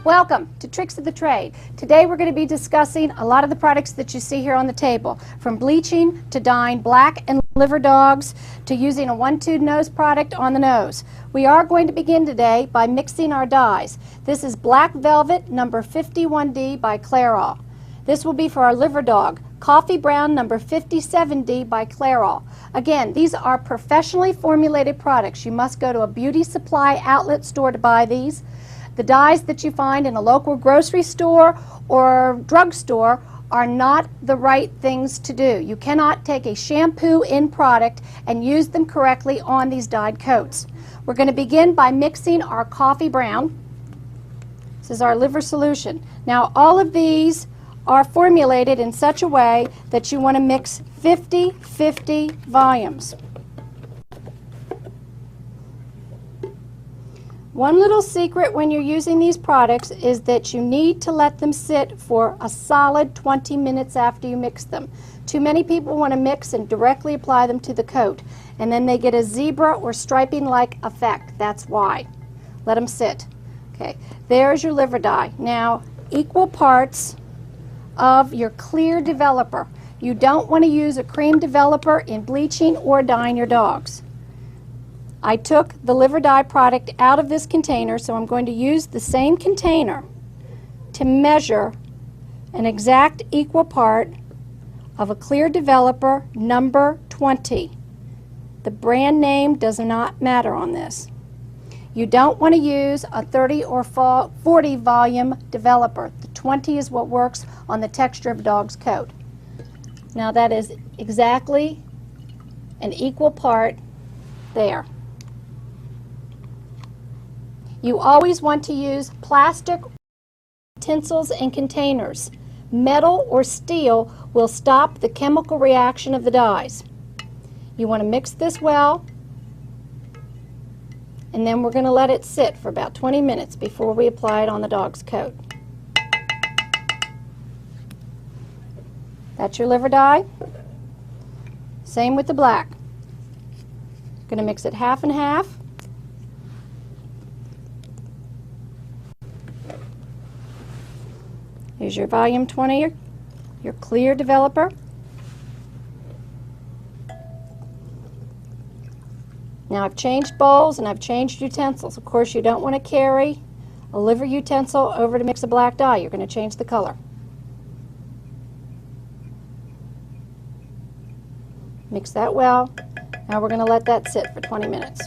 Welcome to Tricks of the Trade. Today we're going to be discussing a lot of the products that you see here on the table, from bleaching to dyeing black and liver dogs to using a one-tube nose product on the nose. We are going to begin today by mixing our dyes. This is Black Velvet number 51D by Clairol. This will be for our liver dog. Coffee Brown number 57D by Clairol. Again, these are professionally formulated products. You must go to a beauty supply outlet store to buy these. The dyes that you find in a local grocery store or drugstore are not the right things to do. You cannot take a shampoo in product and use them correctly on these dyed coats. We're going to begin by mixing our Coffee Brown. This is our liver solution. Now, all of these are formulated in such a way that you want to mix 50-50 volumes. One little secret when you're using these products is that you need to let them sit for a solid 20 minutes after you mix them. Too many people want to mix and directly apply them to the coat, and then they get a zebra or striping-like effect. That's why. Let them sit. Okay, there's your liver dye. Now, equal parts of your clear developer. You don't want to use a cream developer in bleaching or dyeing your dogs. I took the liver dye product out of this container, so I'm going to use the same container to measure an exact equal part of a clear developer number 20. The brand name does not matter on this. You don't want to use a 30 or 40 volume developer. The 20 is what works on the texture of a dog's coat. Now that is exactly an equal part there. You always want to use plastic utensils and containers. Metal or steel will stop the chemical reaction of the dyes. You want to mix this well, and then we're going to let it sit for about 20 minutes before we apply it on the dog's coat. That's your liver dye. Same with the black. Going to mix it half and half. Here's your volume 20, your clear developer. Now I've changed bowls and I've changed utensils. Of course, you don't want to carry a liver utensil over to mix a black dye. You're going to change the color. Mix that well. Now we're going to let that sit for 20 minutes.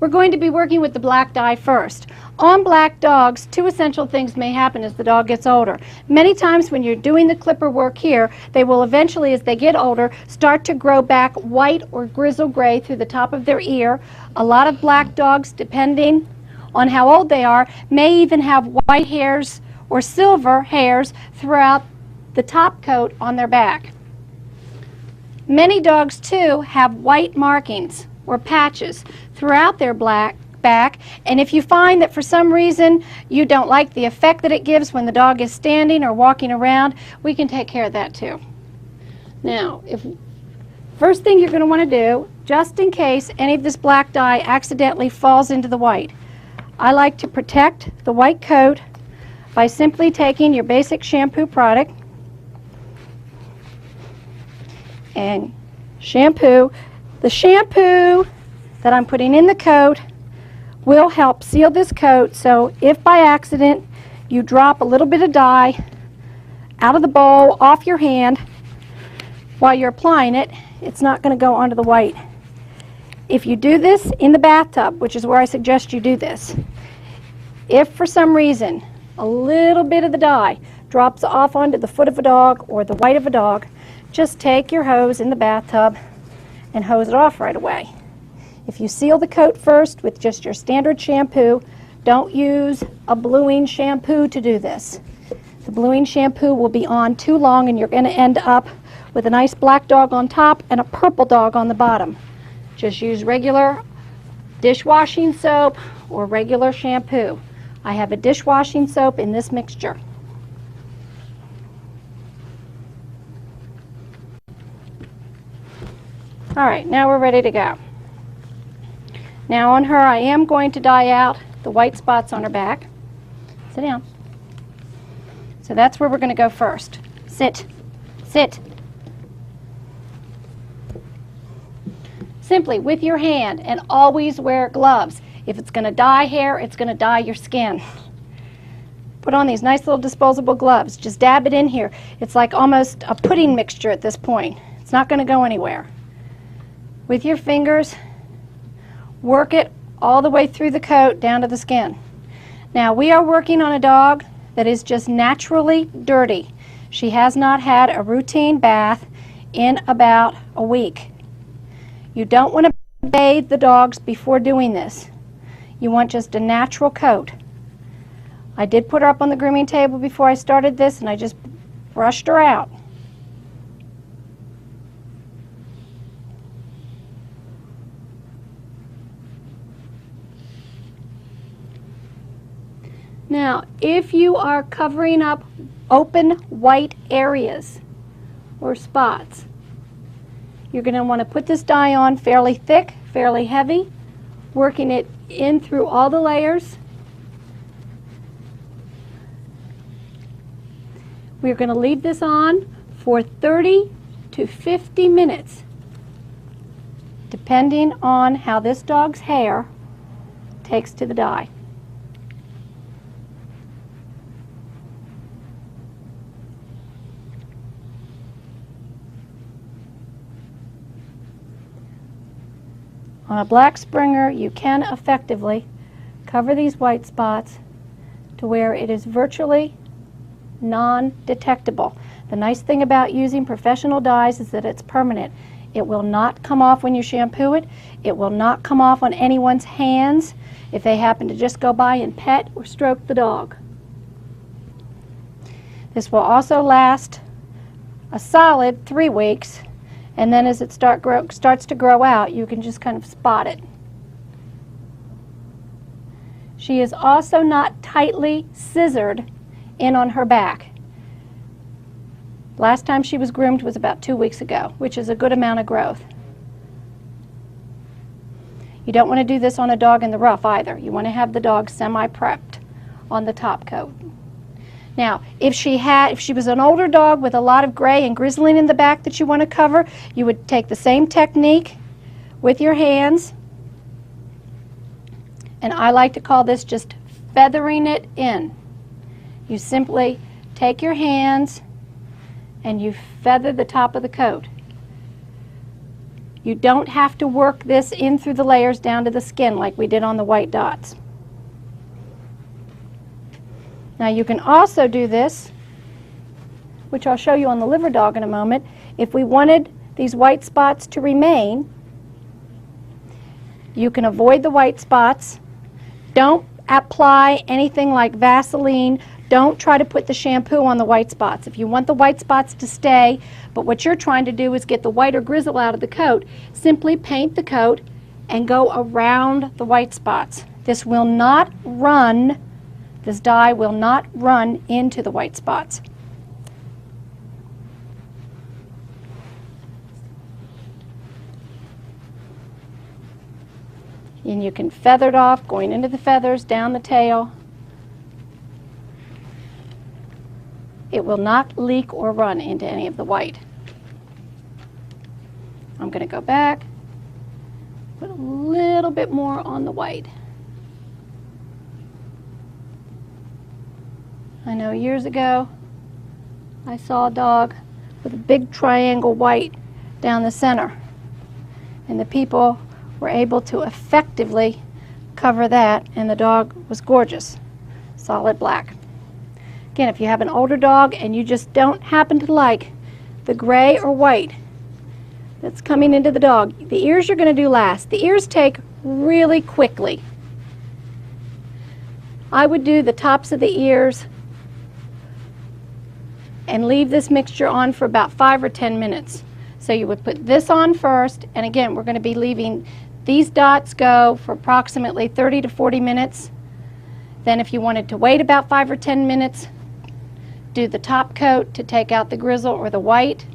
We're going to be working with the black dye first. On black dogs, two essential things may happen as the dog gets older. Many times when you're doing the clipper work here, they will eventually, as they get older, start to grow back white or grizzle gray through the top of their ear. A lot of black dogs, depending on how old they are, may even have white hairs or silver hairs throughout the top coat on their back. Many dogs, too, have white markings or patches throughout their back, and if you find that for some reason you don't like the effect that it gives when the dog is standing or walking around, we can take care of that too. Now, first thing you're going to want to do, just in case any of this black dye accidentally falls into the white, I like to protect the white coat by simply taking your basic shampoo product and shampoo. The shampoo that I'm putting in the coat will help seal this coat, so if by accident you drop a little bit of dye out of the bowl off your hand while you're applying it, it's not going to go onto the white. If you do this in the bathtub, which is where I suggest you do this, if for some reason a little bit of the dye drops off onto the foot of a dog or the white of a dog, just take your hose in the bathtub and hose it off right away. If you seal the coat first with just your standard shampoo, don't use a bluing shampoo to do this. The bluing shampoo will be on too long and you're going to end up with a nice black dog on top and a purple dog on the bottom. Just use regular dishwashing soap or regular shampoo. I have a dishwashing soap in this mixture. All right, now we're ready to go. Now on her, I am going to dye out the white spots on her back. Sit down. So that's where we're going to go first. Sit. Sit. Simply with your hand, and always wear gloves. If it's going to dye hair, it's going to dye your skin. Put on these nice little disposable gloves. Just dab it in here. It's like almost a pudding mixture at this point. It's not going to go anywhere. With your fingers, work it all the way through the coat down to the skin. Now we are working on a dog that is just naturally dirty. She has not had a routine bath in about a week. You don't want to bathe the dogs before doing this. You want just a natural coat. I did put her up on the grooming table before I started this, and I just brushed her out. Now, if you are covering up open white areas or spots, you're going to want to put this dye on fairly thick, fairly heavy, working it in through all the layers. We're going to leave this on for 30 to 50 minutes, depending on how this dog's hair takes to the dye. On a black Springer, you can effectively cover these white spots to where it is virtually non-detectable. The nice thing about using professional dyes is that it's permanent. It will not come off when you shampoo it. It will not come off on anyone's hands if they happen to just go by and pet or stroke the dog. This will also last a solid 3 weeks, and then as it starts to grow out, you can just kind of spot it. She is also not tightly scissored in on her back. Last time she was groomed was about 2 weeks ago, which is a good amount of growth. You don't want to do this on a dog in the rough either. You want to have the dog semi-prepped on the top coat. Now, if she was an older dog with a lot of gray and grizzling in the back that you want to cover, you would take the same technique with your hands, and I like to call this just feathering it in. You simply take your hands and you feather the top of the coat. You don't have to work this in through the layers down to the skin like we did on the white dots. Now you can also do this, which I'll show you on the liver dog in a moment. If we wanted these white spots to remain, you can avoid the white spots. Don't apply anything like Vaseline. Don't try to put the shampoo on the white spots. If you want the white spots to stay, but what you're trying to do is get the white or grizzle out of the coat, simply paint the coat and go around the white spots. This will not run, this dye will not run into the white spots. And you can feather it off, going into the feathers, down the tail. It will not leak or run into any of the white. I'm going to go back, put a little bit more on the white. I know years ago I saw a dog with a big triangle white down the center, and the people were able to effectively cover that, and the dog was gorgeous, solid black. Again, if you have an older dog and you just don't happen to like the gray or white that's coming into the dog, the ears you're going to do last. The ears take really quickly. I would do the tops of the ears and leave this mixture on for about 5 or 10 minutes. So you would put this on first, and again, we're going to be leaving these dots go for approximately 30 to 40 minutes. Then if you wanted to wait about 5 or 10 minutes, do the top coat to take out the grizzle or the white.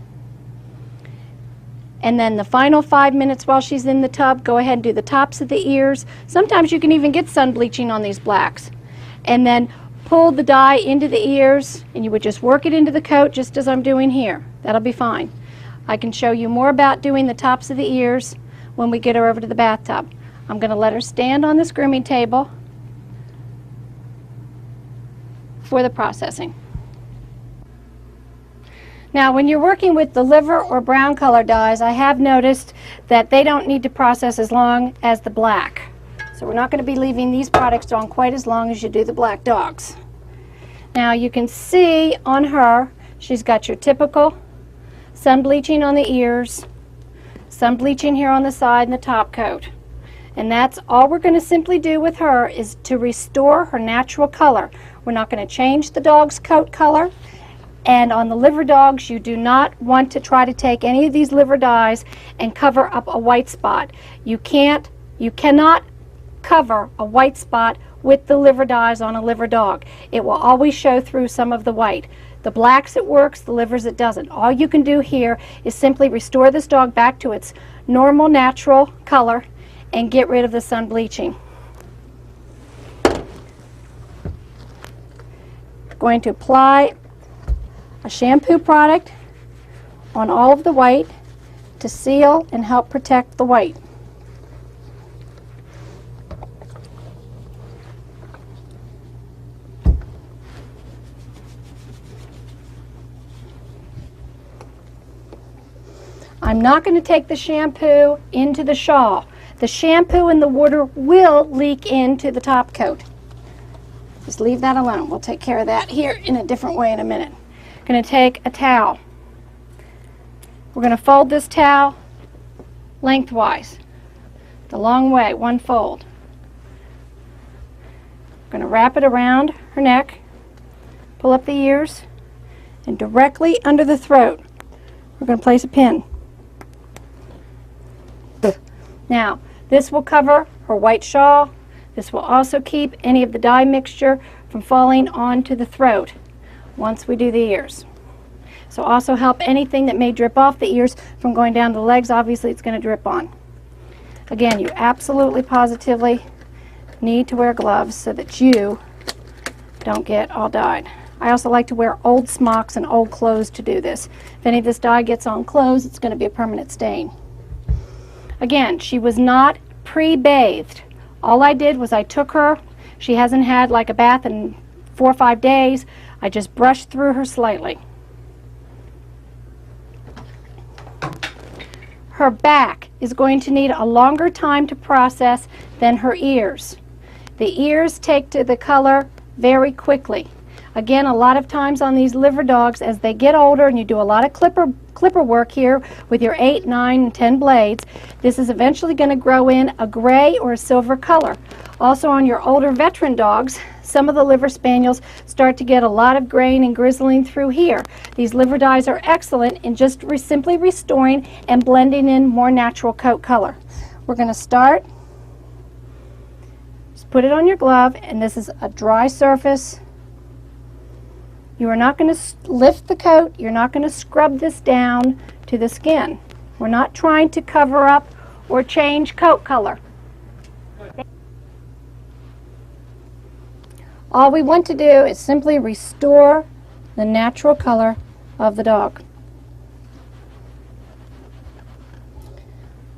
And then the final 5 minutes while she's in the tub, go ahead and do the tops of the ears. Sometimes you can even get sun bleaching on these blacks. And then pull the dye into the ears, and you would just work it into the coat just as I'm doing here. That'll be fine. I can show you more about doing the tops of the ears when we get her over to the bathtub. I'm going to let her stand on this grooming table for the processing. Now, when you're working with the liver or brown color dyes, I have noticed that they don't need to process as long as the black. So we're not going to be leaving these products on quite as long as you do the black dogs. Now you can see on her, she's got your typical sun bleaching on the ears, sun bleaching here on the side and the top coat. And that's all we're going to simply do with her, is to restore her natural color. We're not going to change the dog's coat color. And on the liver dogs, you do not want to try to take any of these liver dyes and cover up a white spot. You cannot cover a white spot with the liver dyes on a liver dog. It will always show through some of the white. The blacks it works, the livers it doesn't. All you can do here is simply restore this dog back to its normal natural color and get rid of the sun bleaching. Going to apply a shampoo product on all of the white to seal and help protect the white. I'm not going to take the shampoo into the shawl. The shampoo and the water will leak into the top coat. Just leave that alone. We'll take care of that here in a different way in a minute. Going to take a towel. We're going to fold this towel lengthwise, the long way, one fold. We're going to wrap it around her neck, pull up the ears, and directly under the throat, we're going to place a pin. Now, this will cover her white shawl. This will also keep any of the dye mixture from falling onto the throat once we do the ears. So also help anything that may drip off the ears from going down the legs. Obviously, it's going to drip on. Again, you absolutely positively need to wear gloves so that you don't get all dyed. I also like to wear old smocks and old clothes to do this. If any of this dye gets on clothes, it's going to be a permanent stain. Again, she was not pre-bathed. All I did was I took her. She hasn't had like a bath in 4 or 5 days. I just brushed through her slightly. Her back is going to need a longer time to process than her ears. The ears take to the color very quickly. Again, a lot of times on these liver dogs, as they get older and you do a lot of clipper work here with your 8, 9, and 10 blades, this is eventually going to grow in a gray or a silver color. Also on your older veteran dogs, some of the liver spaniels start to get a lot of grain and grizzling through here. These liver dyes are excellent in just simply restoring and blending in more natural coat color. We're going to start, just put it on your glove, and this is a dry surface. You are not going to lift the coat. You're not going to scrub this down to the skin. We're not trying to cover up or change coat color. All we want to do is simply restore the natural color of the dog.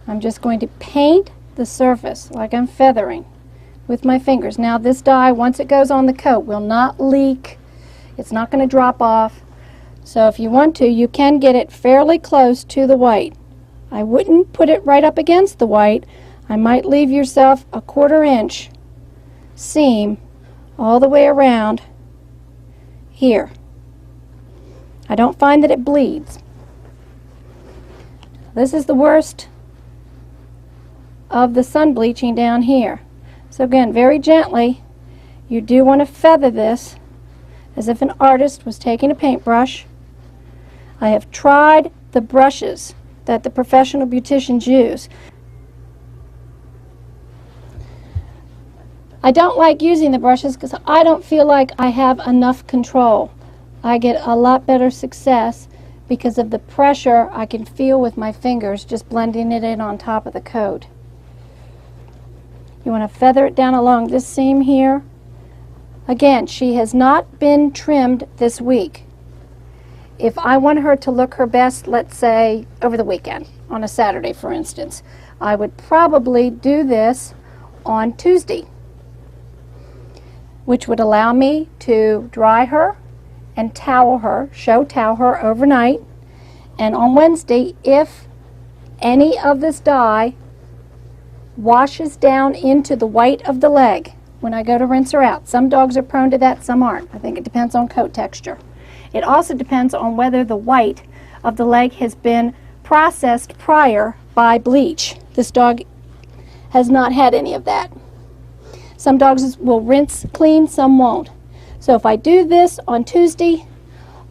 I'm just going to paint the surface like I'm feathering with my fingers. Now this dye, once it goes on the coat, will not leak. It's not going to drop off. So if you want to, you can get it fairly close to the white. I wouldn't put it right up against the white. I might leave yourself a 1/4 inch seam all the way around here. I don't find that it bleeds. This is the worst of the sun bleaching down here. So again, very gently, you do want to feather this as if an artist was taking a paintbrush. I have tried the brushes that the professional beauticians use. I don't like using the brushes because I don't feel like I have enough control. I get a lot better success because of the pressure I can feel with my fingers just blending it in on top of the coat. You want to feather it down along this seam here. Again, she has not been trimmed this week. If I want her to look her best, let's say over the weekend, on a Saturday for instance, I would probably do this on Tuesday, which would allow me to dry her and towel her, show towel her overnight. And on Wednesday, if any of this dye washes down into the white of the leg when I go to rinse her out. Some dogs are prone to that, some aren't. I think it depends on coat texture. It also depends on whether the white of the leg has been processed prior by bleach. This dog has not had any of that. Some dogs will rinse clean, some won't. So if I do this on Tuesday,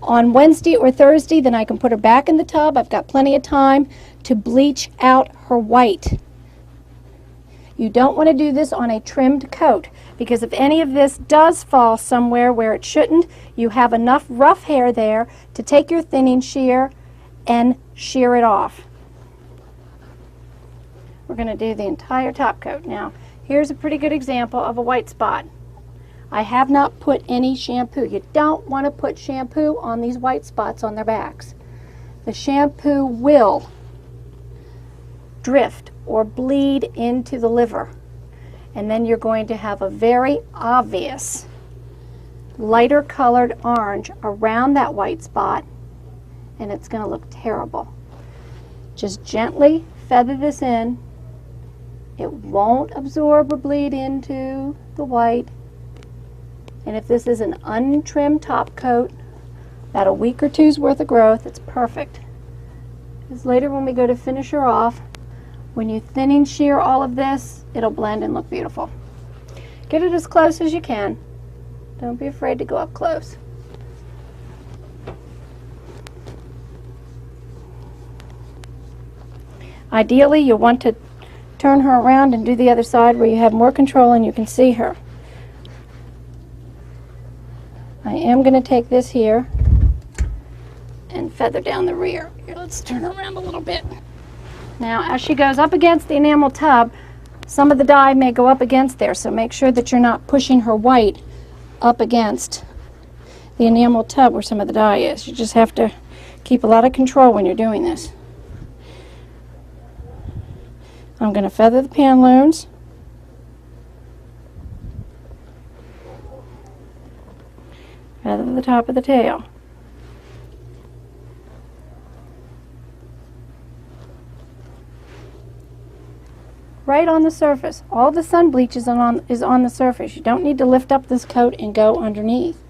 on Wednesday or Thursday, then I can put her back in the tub. I've got plenty of time to bleach out her white. You don't want to do this on a trimmed coat, because if any of this does fall somewhere where it shouldn't, you have enough rough hair there to take your thinning shear and shear it off. We're going to do the entire top coat. Now, here's a pretty good example of a white spot. I have not put any shampoo. You don't want to put shampoo on these white spots on their backs. The shampoo will drift or bleed into the liver, and then you're going to have a very obvious lighter colored orange around that white spot, and it's going to look terrible. Just gently feather this in. It won't absorb or bleed into the white. And if this is an untrimmed top coat, about a week or two's worth of growth, it's perfect. Because later when we go to finish her off, when you thinning shear all of this, it'll blend and look beautiful. Get it as close as you can. Don't be afraid to go up close. Ideally, you'll want to turn her around and do the other side where you have more control and you can see her. I am going to take this here and feather down the rear. Here, let's turn her around a little bit. Now, as she goes up against the enamel tub, some of the dye may go up against there, so make sure that you're not pushing her white up against the enamel tub where some of the dye is. You just have to keep a lot of control when you're doing this. I'm going to feather the pantaloons. Feather the top of the tail. Right on the surface. All the sun bleach is on the surface. You don't need to lift up this coat and go underneath.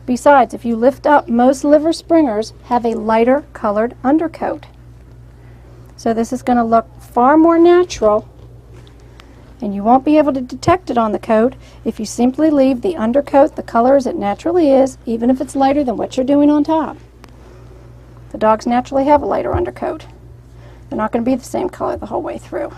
Besides, if you lift up, most liver springers have a lighter colored undercoat. So this is going to look far more natural, and you won't be able to detect it on the coat if you simply leave the undercoat the color as it naturally is, even if it's lighter than what you're doing on top. The dogs naturally have a lighter undercoat. They're not going to be the same color the whole way through.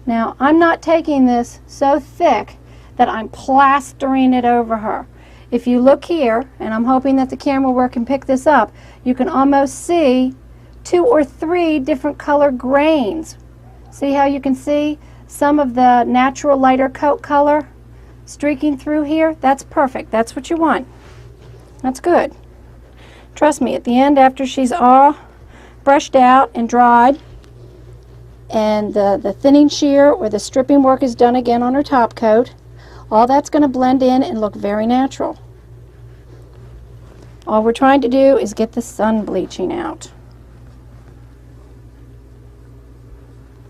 Now, I'm not taking this so thick that I'm plastering it over her. If you look here, and I'm hoping that the camera work can pick this up, you can almost see 2 or 3 different color grains. See how you can see some of the natural lighter coat color streaking through here? That's perfect. That's what you want. That's good. Trust me, at the end, after she's all brushed out and dried, and the thinning shear or the stripping work is done again on her top coat, all that's going to blend in and look very natural. All we're trying to do is get the sun bleaching out.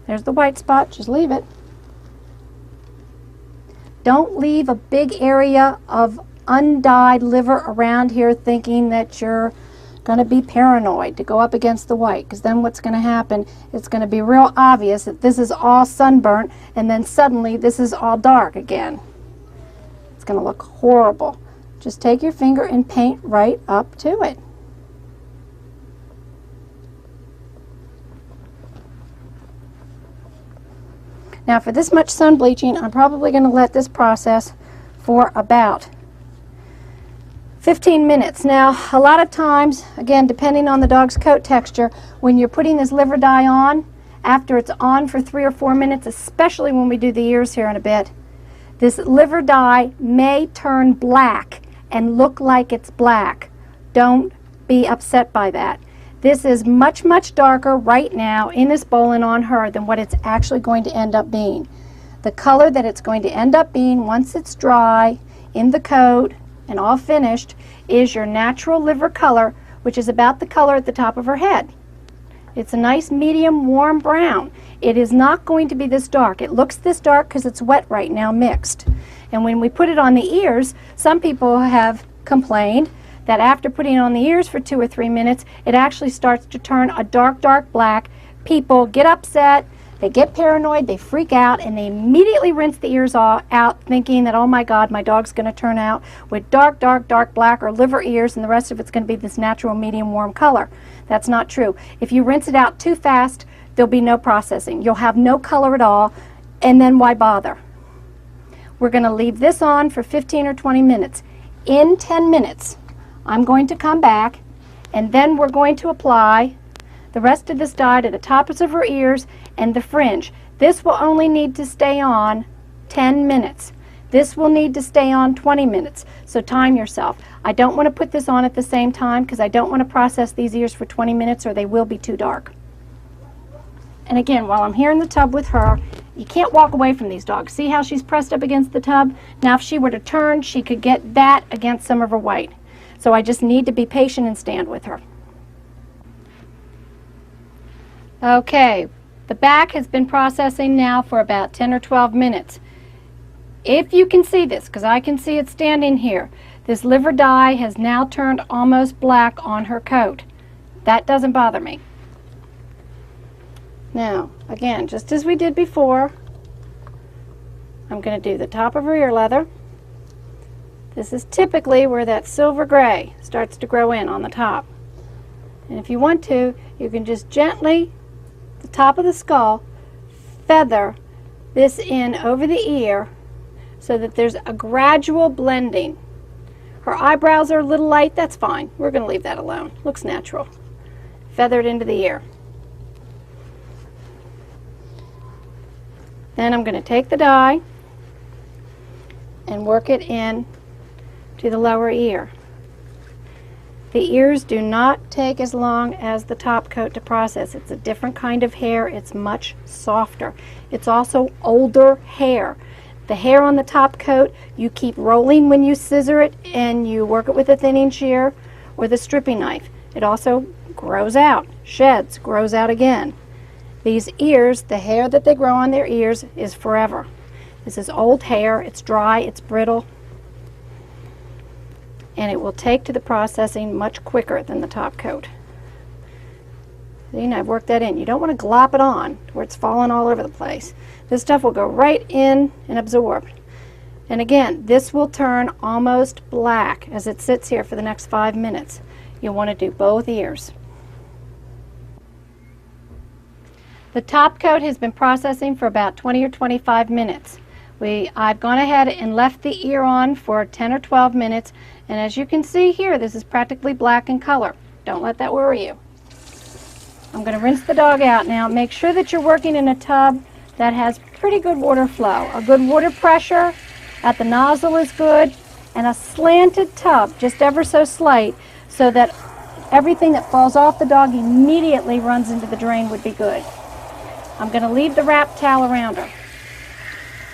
There's the white spot. Just leave it. Don't leave a big area of undyed liver around here thinking that you're going to be paranoid to go up against the white, because then what's going to happen, it's going to be real obvious that this is all sunburnt and then suddenly this is all dark again. It's going to look horrible. Just take your finger and paint right up to it. Now for this much sun bleaching, I'm probably going to let this process for about 15 minutes. Now, a lot of times, again, depending on the dog's coat texture, when you're putting this liver dye on, after it's on for 3 or 4 minutes, especially when we do the ears here in a bit, this liver dye may turn black and look like it's black. Don't be upset by that. This is much, much darker right now in this bowl and on her than what it's actually going to end up being. The color that it's going to end up being once it's dry in the coat and all finished is your natural liver color, which is about the color at the top of her head. It's a nice medium warm brown. It is not going to be this dark. It looks this dark because it's wet right now mixed. And when we put it on the ears, some people have complained that after putting it on the ears for 2 or 3 minutes, it actually starts to turn a dark, dark black. People get upset, they get paranoid, they freak out, and they immediately rinse the ears out thinking that, oh my God, my dog's going to turn out with dark, dark, dark black or liver ears, and the rest of it's going to be this natural medium warm color. That's not true. If you rinse it out too fast, there'll be no processing. You'll have no color at all, and then why bother? We're going to leave this on for 15 or 20 minutes. In 10 minutes, I'm going to come back, and then we're going to apply the rest of this dye to the tops of her ears and the fringe. This will only need to stay on 10 minutes. This will need to stay on 20 minutes, so time yourself. I don't want to put this on at the same time because I don't want to process these ears for 20 minutes or they will be too dark. And again, while I'm here in the tub with her, you can't walk away from these dogs. See how she's pressed up against the tub? Now if she were to turn, she could get that against some of her white. So I just need to be patient and stand with her. Okay, the back has been processing now for about 10 or 12 minutes. If you can see this, because I can see it standing here, this liver dye has now turned almost black on her coat. That doesn't bother me. Now, again, just as we did before, I'm going to do the top of her ear leather. This is typically where that silver gray starts to grow in on the top. And if you want to, you can just gently, the top of the skull, feather this in over the ear so that there's a gradual blending. Her eyebrows are a little light, that's fine. We're going to leave that alone. Looks natural. Feather it into the ear. Then I'm going to take the dye and work it in to the lower ear. The ears do not take as long as the top coat to process. It's a different kind of hair. It's much softer. It's also older hair. The hair on the top coat, you keep rolling when you scissor it and you work it with a thinning shear or the stripping knife. It also grows out, sheds, grows out again. These ears, the hair that they grow on their ears is forever. This is old hair. It's dry, it's brittle, and it will take to the processing much quicker than the top coat. See, I've worked that in. You don't want to glop it on where it's falling all over the place. This stuff will go right in and absorb. And again, this will turn almost black as it sits here for the next 5 minutes. You'll want to do both ears. The top coat has been processing for about 20 or 25 minutes. I've gone ahead and left the ear on for 10 or 12 minutes, and as you can see here, this is practically black in color. Don't let that worry you. I'm going to rinse the dog out now. Make sure that you're working in a tub that has pretty good water flow. A good water pressure at the nozzle is good, and a slanted tub, just ever so slight, so that everything that falls off the dog immediately runs into the drain would be good. I'm going to leave the wrap towel around her.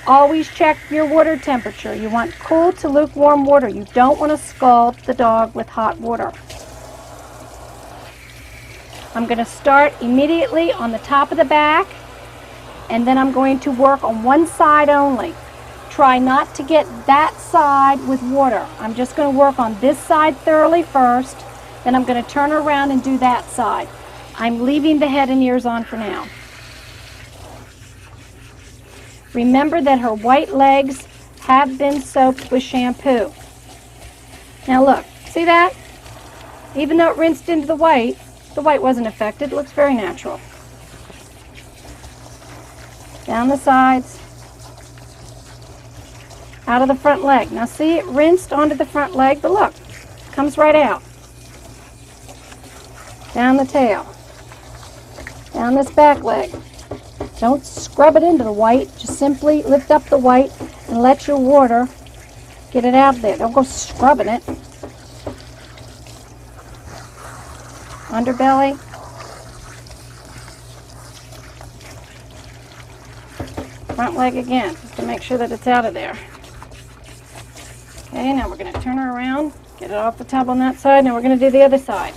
Always check your water temperature. You want cool to lukewarm water. You don't want to scald the dog with hot water. I'm going to start immediately on the top of the back, and then I'm going to work on one side only. Try not to get that side with water. I'm just going to work on this side thoroughly first, then I'm going to turn around and do that side. I'm leaving the head and ears on for now. Remember that her white legs have been soaked with shampoo. Now look, see that? Even though it rinsed into the white wasn't affected. It looks very natural. down the sides, out of the front leg. Now see, it rinsed onto the front leg, but look, it comes right out. Down the tail, down this back leg. Don't scrub it into the white, just simply lift up the white and let your water get it out there. Don't go scrubbing it. Underbelly. Front leg again, just to make sure that it's out of there. Okay, now we're going to turn her around, get it off the tub on that side. Now we're going to do the other side.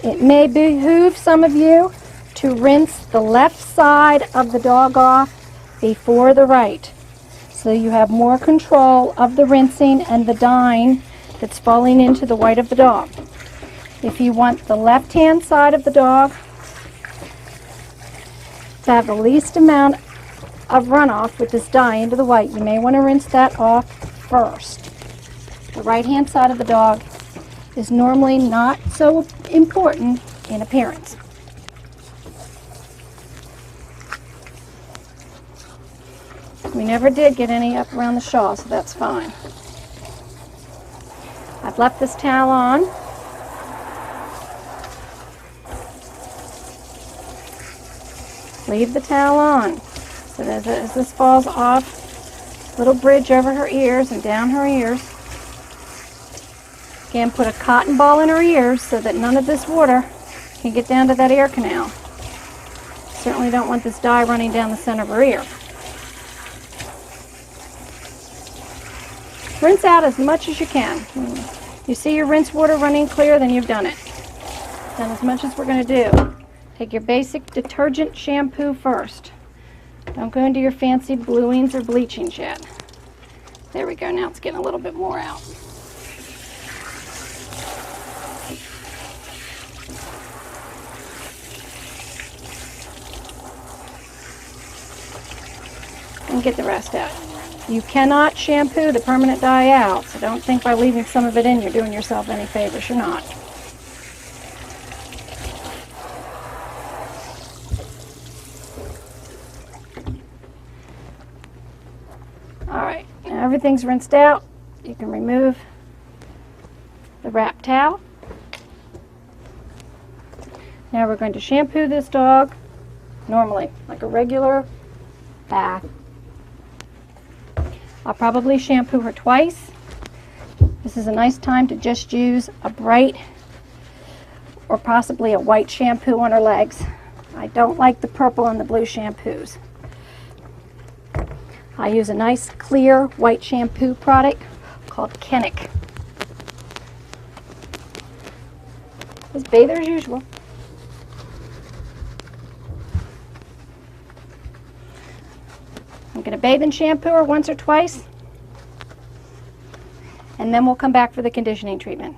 It may behoove some of you to rinse the left side of the dog off before the right, so you have more control of the rinsing and the dyeing that's falling into the white of the dog. If you want the left-hand side of the dog to have the least amount of runoff with this dye into the white, you may want to rinse that off first. The right-hand side of the dog is normally not so important in appearance. We never did get any up around the shaw, so that's fine. I've left this towel on. Leave the towel on so that as this falls off, little bridge over her ears and down her ears. Again, put a cotton ball in her ears so that none of this water can get down to that ear canal. Certainly don't want this dye running down the center of her ear. Rinse out as much as you can. You see your rinse water running clear, then you've done it. Done as much as we're going to do. Take your basic detergent shampoo first. Don't go into your fancy bluings or bleachings yet. There we go. Now it's getting a little bit more out. And get the rest out. You cannot shampoo the permanent dye out, so don't think by leaving some of it in you're doing yourself any favors. You're not. Alright, now everything's rinsed out. You can remove the wrap towel. Now we're going to shampoo this dog normally, like a regular bath. I'll probably shampoo her twice. This is a nice time to just use a bright or possibly a white shampoo on her legs. I don't like the purple and the blue shampoos. I use a nice clear white shampoo product called Kennick. Just bathe her as usual. I'm going to bathe and shampoo her once or twice, and then we'll come back for the conditioning treatment.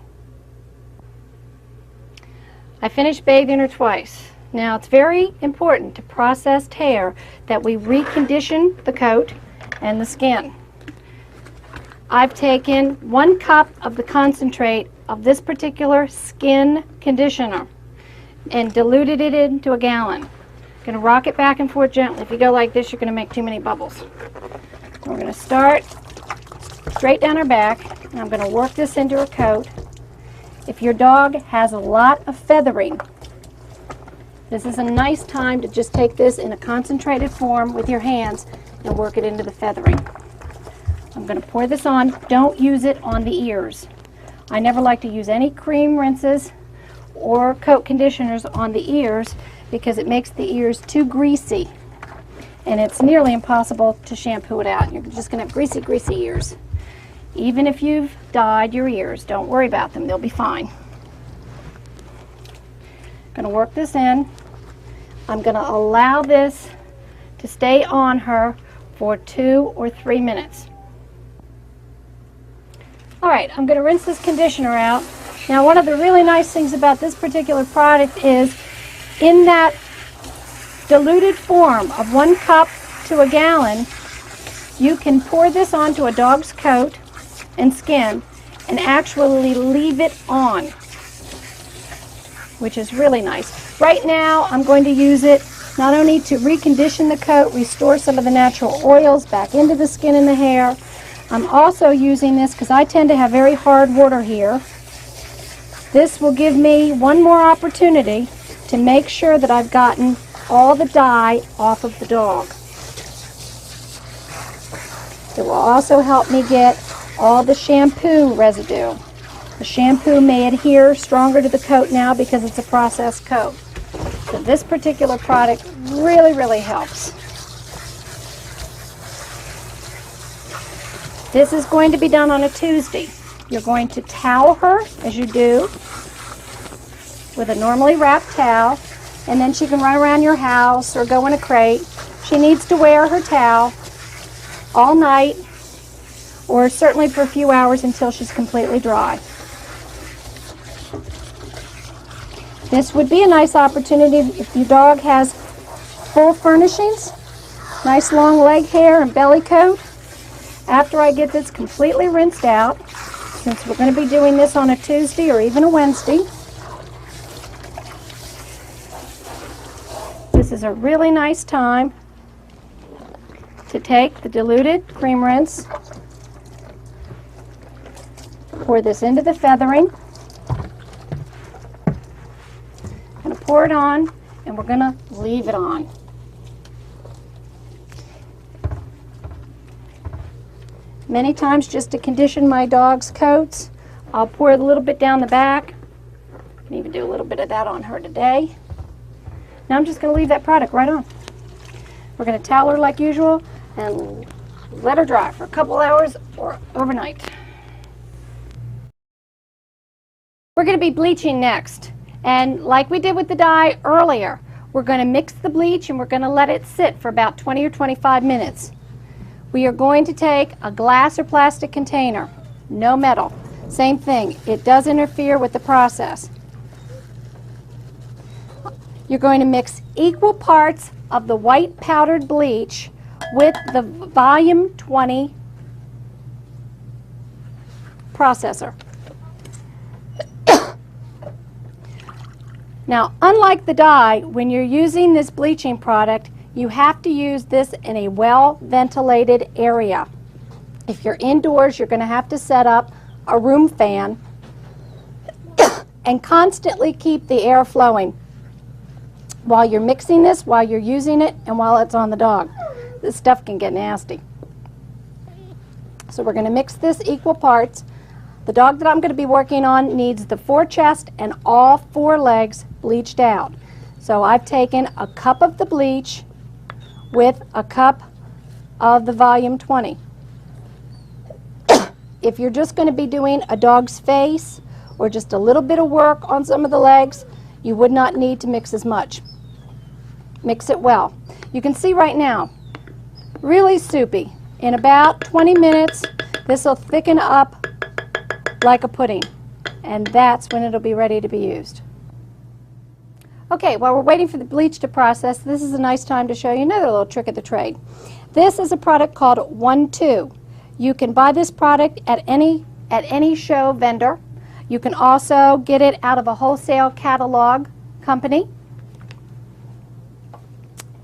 I finished bathing her twice. Now it's very important to processed hair that we recondition the coat and the skin. I've taken 1 cup of the concentrate of this particular skin conditioner and diluted it into a gallon. Going to rock it back and forth gently. If you go like this, you're going to make too many bubbles. We're going to start straight down her back, and I'm going to work this into her coat. If your dog has a lot of feathering, this is a nice time to just take this in a concentrated form with your hands and work it into the feathering. I'm going to pour this on. Don't use it on the ears. I never like to use any cream rinses or coat conditioners on the ears because it makes the ears too greasy, and it's nearly impossible to shampoo it out. You're just going to have greasy, greasy ears. Even if you've dyed your ears, don't worry about them. They'll be fine. I'm going to work this in. I'm going to allow this to stay on her for 2 or 3 minutes. All right, I'm going to rinse this conditioner out. Now, one of the really nice things about this particular product is in that diluted form of 1 cup to a gallon, you can pour this onto a dog's coat and skin and actually leave it on, which is really nice. Right now, I'm going to use it not only to recondition the coat, restore some of the natural oils back into the skin and the hair. I'm also using this because I tend to have very hard water here. This will give me one more opportunity to make sure that I've gotten all the dye off of the dog. It will also help me get all the shampoo residue. The shampoo may adhere stronger to the coat now because it's a processed coat. So this particular product really, really helps. This is going to be done on a Tuesday. You're going to towel her, as you do, with a normally wrapped towel, and then she can run around your house or go in a crate. She needs to wear her towel all night, or certainly for a few hours until she's completely dry. This would be a nice opportunity if your dog has full furnishings, nice long leg hair and belly coat. After I get this completely rinsed out, since we're going to be doing this on a Tuesday or even a Wednesday, this is a really nice time to take the diluted cream rinse, pour this into the feathering, going to pour it on, and we're going to leave it on. Many times, just to condition my dog's coats, I'll pour a little bit down the back. I can even do a little bit of that on her today. Now I'm just going to leave that product right on. We're going to towel her like usual and let her dry for a couple hours or overnight. We're going to be bleaching next. And like we did with the dye earlier, we're going to mix the bleach and we're going to let it sit for about 20 or 25 minutes. We are going to take a glass or plastic container, no metal. Same thing, it does interfere with the process. You're going to mix equal parts of the white powdered bleach with the volume 20 processor. Now, unlike the dye, when you're using this bleaching product, you have to use this in a well-ventilated area. If you're indoors, you're going to have to set up a room fan and constantly keep the air flowing while you're mixing this, while you're using it, and while it's on the dog. This stuff can get nasty. So we're going to mix this equal parts. The dog that I'm going to be working on needs the forechest and all four legs bleached out. So I've taken a cup of the bleach with a cup of the volume 20. If you're just going to be doing a dog's face or just a little bit of work on some of the legs, you would not need to mix as much. Mix it well. You can see right now, really soupy. In about 20 minutes, this will thicken up like a pudding, and that's when it'll be ready to be used. Okay, while we're waiting for the bleach to process, this is a nice time to show you another little trick of the trade. This is a product called 1-2. You can buy this product at any show vendor. You can also get it out of a wholesale catalog company.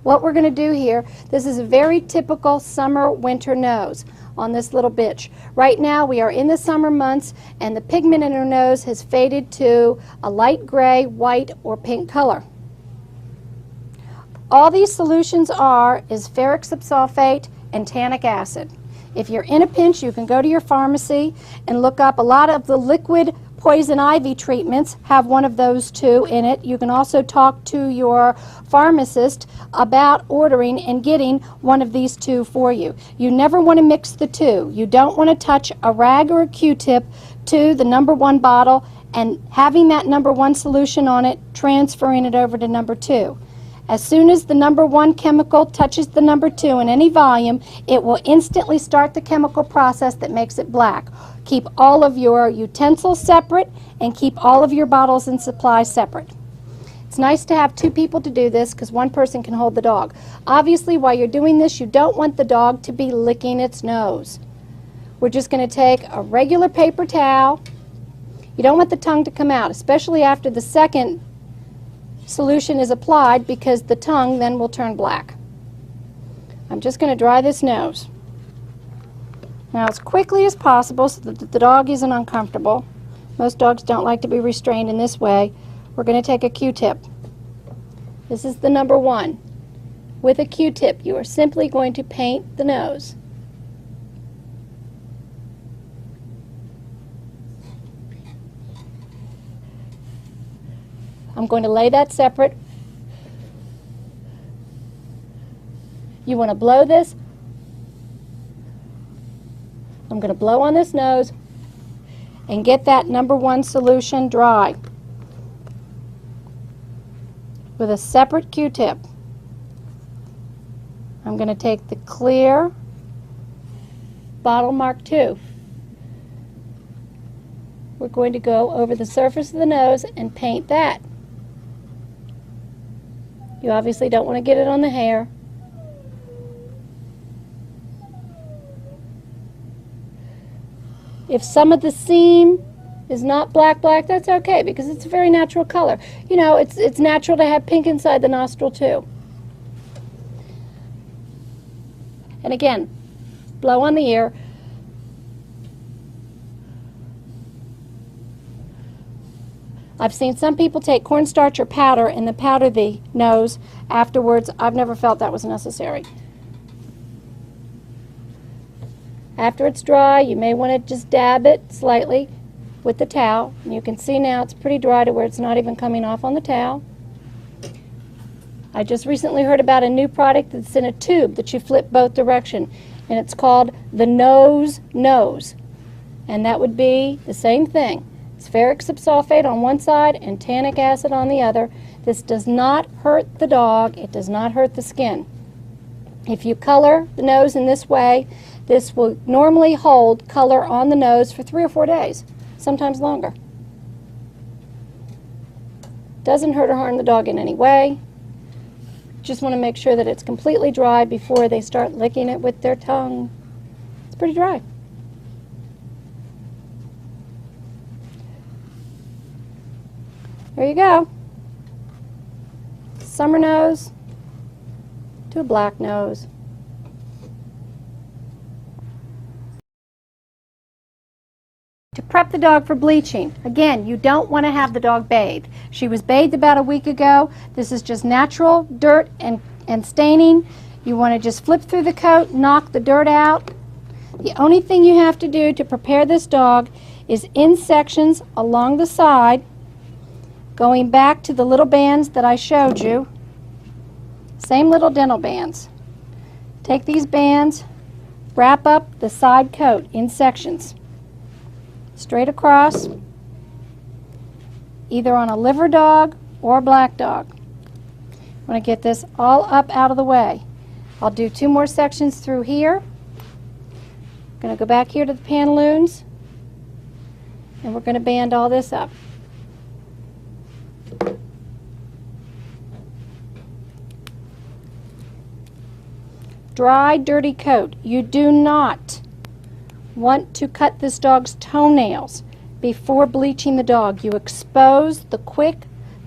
What we're going to do here, this is a very typical summer-winter nose on this little bitch. Right now we are in the summer months and the pigment in her nose has faded to a light gray, white, or pink color. All these solutions is ferric subsulfate and tannic acid. If you're in a pinch, you can go to your pharmacy and look up. A lot of the liquid poison ivy treatments have one of those two in it. You can also talk to your pharmacist about ordering and getting one of these two for you. You never want to mix the two. You don't want to touch a rag or a Q-tip to the number 1 bottle and having that number 1 solution on it, transferring it over to number 2. As soon as the number 1 chemical touches the number 2 in any volume, it will instantly start the chemical process that makes it black. Keep all of your utensils separate and keep all of your bottles and supplies separate. It's nice to have 2 people to do this because 1 person can hold the dog. Obviously, while you're doing this, you don't want the dog to be licking its nose. we're just going to take a regular paper towel. You don't want the tongue to come out, especially after the second solution is applied, because the tongue then will turn black. I'm just going to dry this nose. Now, as quickly as possible so that the dog isn't uncomfortable. Most dogs don't like to be restrained in this way. We're going to take a Q-tip. This is the number 1. With a Q-tip, you are simply going to paint the nose. I'm going to lay that separate. You want to blow this. I'm going to blow on this nose and get that number 1 solution dry with a separate Q-tip. I'm going to take the clear bottle Mark II. We're going to go over the surface of the nose and paint that. You obviously don't want to get it on the hair. If some of the seam is not black, that's okay, because it's a very natural color. You know, it's natural to have pink inside the nostril too. And again, blow on the ear. I've seen some people take cornstarch or powder and then powder the nose afterwards. I've never felt that was necessary. After it's dry, you may want to just dab it slightly with the towel. And you can see now it's pretty dry to where it's not even coming off on the towel. I just recently heard about a new product that's in a tube that you flip both directions, and it's called the Nose Nose. And that would be the same thing. It's ferric subsulfate on one side and tannic acid on the other. This does not hurt the dog. It does not hurt the skin. If you color the nose in this way, this will normally hold color on the nose for 3 or 4 days, sometimes longer. Doesn't hurt or harm the dog in any way. Just want to make sure that it's completely dry before they start licking it with their tongue. It's pretty dry. There you go. Summer nose to a black nose. To prep the dog for bleaching, again, you don't want to have the dog bathed. She was bathed about a week ago. This is just natural dirt and staining. You want to just flip through the coat, knock the dirt out. The only thing you have to do to prepare this dog is in sections along the side, going back to the little bands that I showed you. Same little dental bands. Take these bands, wrap up the side coat in sections. Straight across, either on a liver dog or a black dog. I'm going to get this all up out of the way. I'll do 2 more sections through here. I'm going to go back here to the pantaloons, and we're going to band all this up. Dry, dirty coat. You do not want to cut this dog's toenails before bleaching the dog. You expose the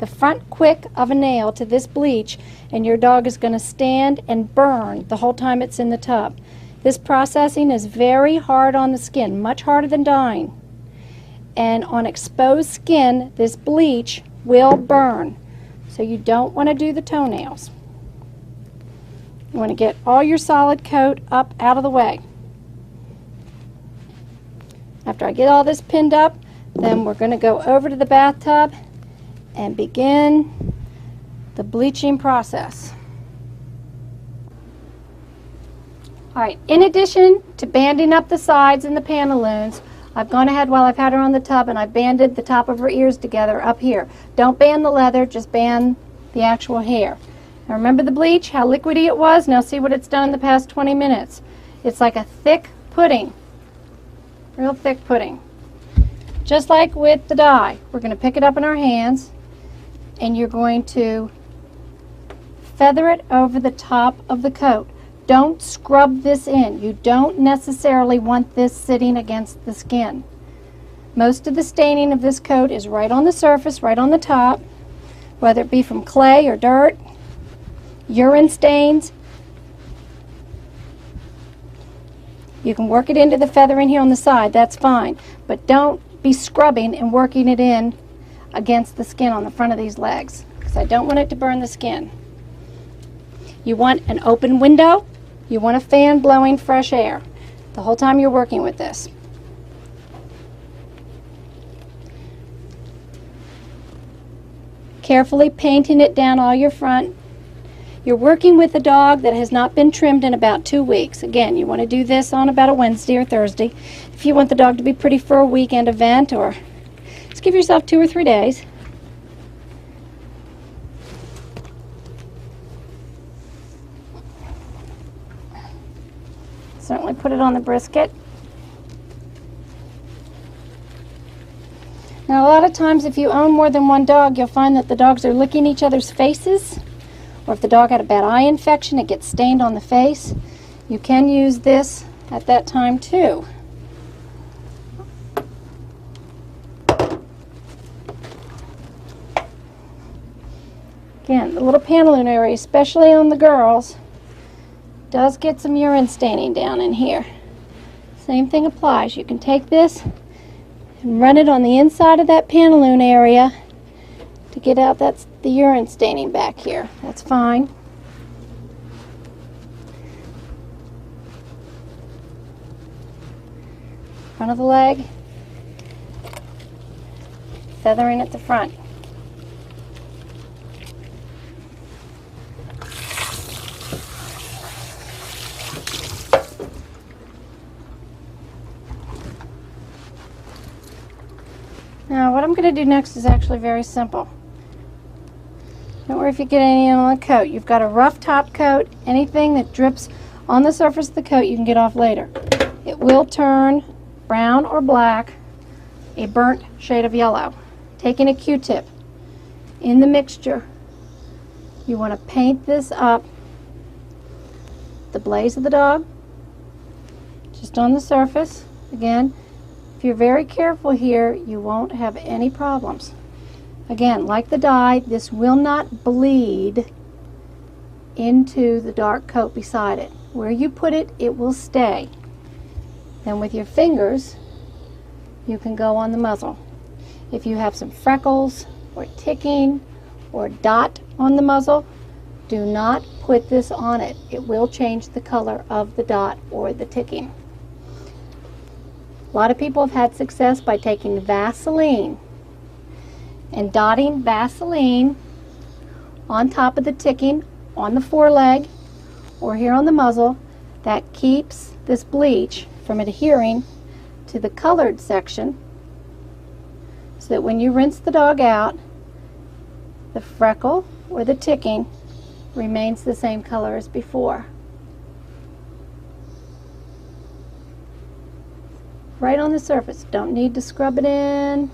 front quick of a nail to this bleach, and your dog is going to stand and burn the whole time it's in the tub. This processing is very hard on the skin, much harder than dyeing. And on exposed skin, this bleach will burn. So you don't want to do the toenails. You want to get all your solid coat up out of the way. After I get all this pinned up, then we're going to go over to the bathtub and begin the bleaching process. All right, in addition to banding up the sides and the pantaloons, I've gone ahead while I've had her on the tub and I've banded the top of her ears together up here. Don't band the leather, just band the actual hair. Now remember the bleach, how liquidy it was? Now see what it's done in the past 20 minutes. It's like a thick pudding. Real thick pudding. Just like with the dye, we're going to pick it up in our hands and you're going to feather it over the top of the coat. don't scrub this in. You don't necessarily want this sitting against the skin. Most of the staining of this coat is right on the surface, right on the top, whether it be from clay or dirt, urine stains. You can work it into the feathering here on the side, that's fine, but don't be scrubbing and working it in against the skin on the front of these legs, because I don't want it to burn the skin. You want an open window, you want a fan blowing fresh air the whole time you're working with this. Carefully painting it down all your front. You're working with a dog that has not been trimmed in about 2 weeks. Again, you want to do this on about a Wednesday or Thursday. If you want the dog to be pretty for a weekend event, or just give yourself 2 or 3 days. Certainly put it on the brisket. Now, a lot of times if you own more than one dog, you'll find that the dogs are licking each other's faces, or if the dog had a bad eye infection, it gets stained on the face. You can use this at that time too. Again, the little pantaloon area, especially on the girls, does get some urine staining down in here. Same thing applies. You can take this and run it on the inside of that pantaloon area to get out the urine staining back here. That's fine. Front of the leg, feathering at the front. Now, what I'm going to do next is actually very simple. Don't worry if you get any on the coat. You've got a rough top coat. Anything that drips on the surface of the coat you can get off later. It will turn brown or black, a burnt shade of yellow. Taking a Q-tip in the mixture, you want to paint this up, the blaze of the dog, just on the surface. Again, if you're very careful here, you won't have any problems. Again, like the dye, this will not bleed into the dark coat beside it. Where you put it, it will stay. Then with your fingers, you can go on the muzzle. If you have some freckles or ticking or dot on the muzzle, do not put this on it. It will change the color of the dot or the ticking. A lot of people have had success by taking Vaseline and dotting Vaseline on top of the ticking on the foreleg or here on the muzzle. That keeps this bleach from adhering to the colored section, so that when you rinse the dog out, the freckle or the ticking remains the same color as before. Right on the surface. Don't need to scrub it in.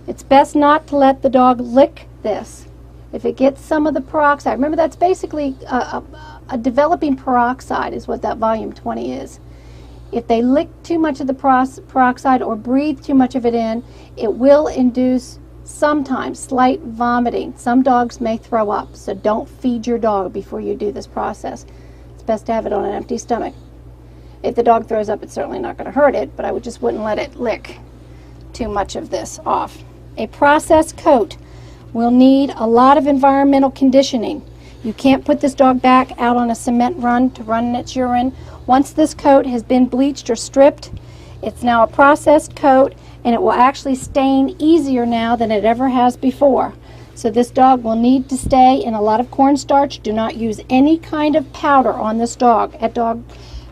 It's best not to let the dog lick this. If it gets some of the peroxide, remember that's basically a developing peroxide is what that volume 20 is. If they lick too much of the peroxide or breathe too much of it in, it will induce sometimes slight vomiting. Some dogs may throw up, so don't feed your dog before you do this process. Best to have it on an empty stomach. If the dog throws up, it's certainly not going to hurt it, but I just wouldn't let it lick too much of this off. A processed coat will need a lot of environmental conditioning. You can't put this dog back out on a cement run to run in its urine. Once this coat has been bleached or stripped, it's now a processed coat, and it will actually stain easier now than it ever has before. So this dog will need to stay in a lot of cornstarch. Do not use any kind of powder on this dog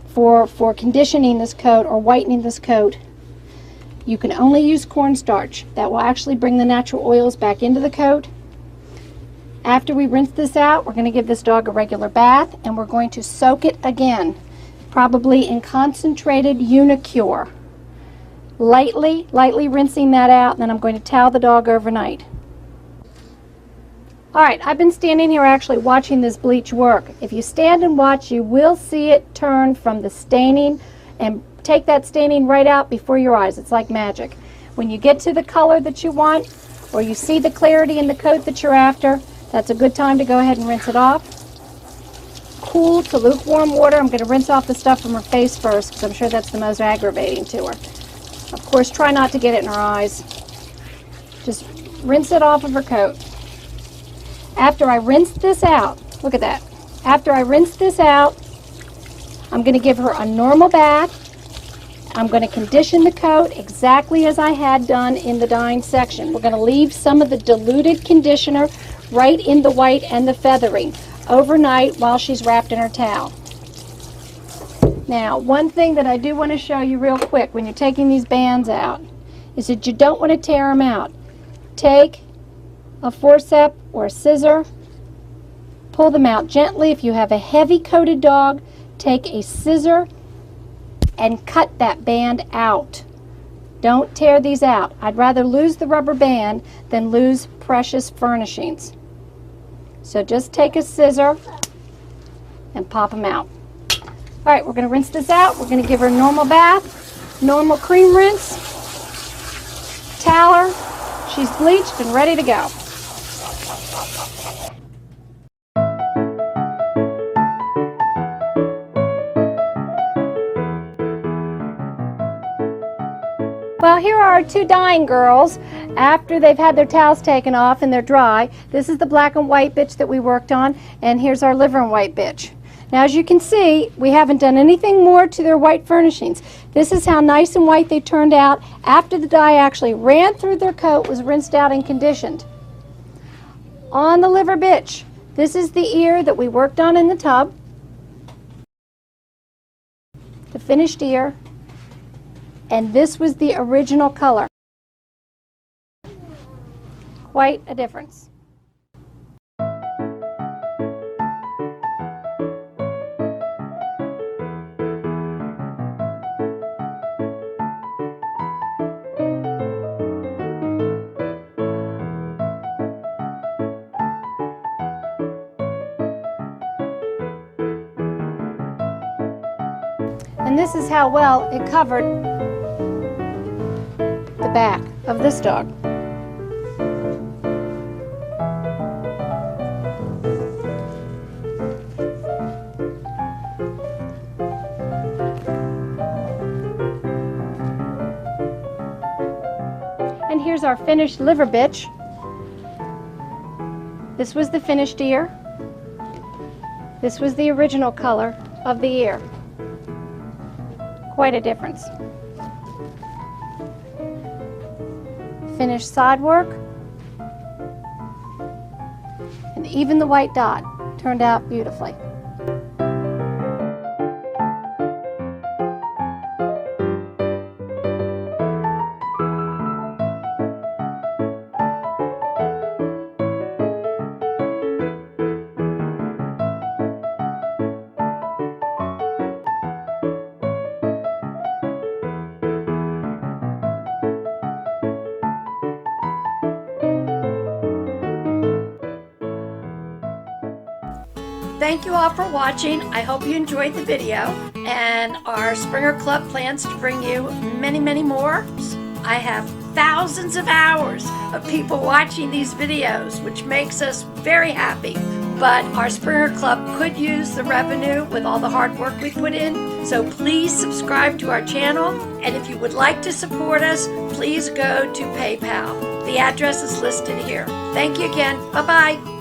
for conditioning this coat or whitening this coat. You can only use cornstarch. That will actually bring the natural oils back into the coat. After we rinse this out, we're going to give this dog a regular bath, and we're going to soak it again, probably in concentrated Unicure. Lightly rinsing that out, and then I'm going to towel the dog overnight. All right, I've been standing here actually watching this bleach work. If you stand and watch, you will see it turn from the staining and take that staining right out before your eyes. It's like magic. When you get to the color that you want, or you see the clarity in the coat that you're after, that's a good time to go ahead and rinse it off. Cool to lukewarm water. I'm going to rinse off the stuff from her face first because I'm sure that's the most aggravating to her. Of course, try not to get it in her eyes. Just rinse it off of her coat. After I rinse this out, look at that. After I rinse this out, I'm going to give her a normal bath. I'm going to condition the coat exactly as I had done in the dyeing section. We're going to leave some of the diluted conditioner right in the white and the feathering overnight while she's wrapped in her towel. Now, one thing that I do want to show you real quick when you're taking these bands out is that you don't want to tear them out. Take a forceps or a scissor, pull them out gently. If you have a heavy coated dog, take a scissor and cut that band out. Don't tear these out. I'd rather lose the rubber band than lose precious furnishings. So just take a scissor and pop them out. All right, we're going to rinse this out. We're going to give her a normal bath, normal cream rinse, towel her. She's bleached and ready to go. Well, here are our two dyeing girls after they've had their towels taken off and they're dry. This is the black and white bitch that we worked on, and here's our liver and white bitch. Now, as you can see, we haven't done anything more to their white furnishings. This is how nice and white they turned out after the dye actually ran through their coat, was rinsed out and conditioned. On the liver bitch, this is the ear that we worked on in the tub, the finished ear. And this was the original color. Quite a difference. And this is how well it covered the back of this dog. And here's our finished liver bitch. This was the finished ear. This was the original color of the ear. Quite a difference. Finished side work, and even the white dot turned out beautifully. Thank you all for watching. I hope you enjoyed the video, and our Springer Club plans to bring you many, many more. I have thousands of hours of people watching these videos, which makes us very happy. But our Springer Club could use the revenue with all the hard work we put in. So please subscribe to our channel, and if you would like to support us, please go to PayPal. The address is listed here. Thank you again. Bye-bye.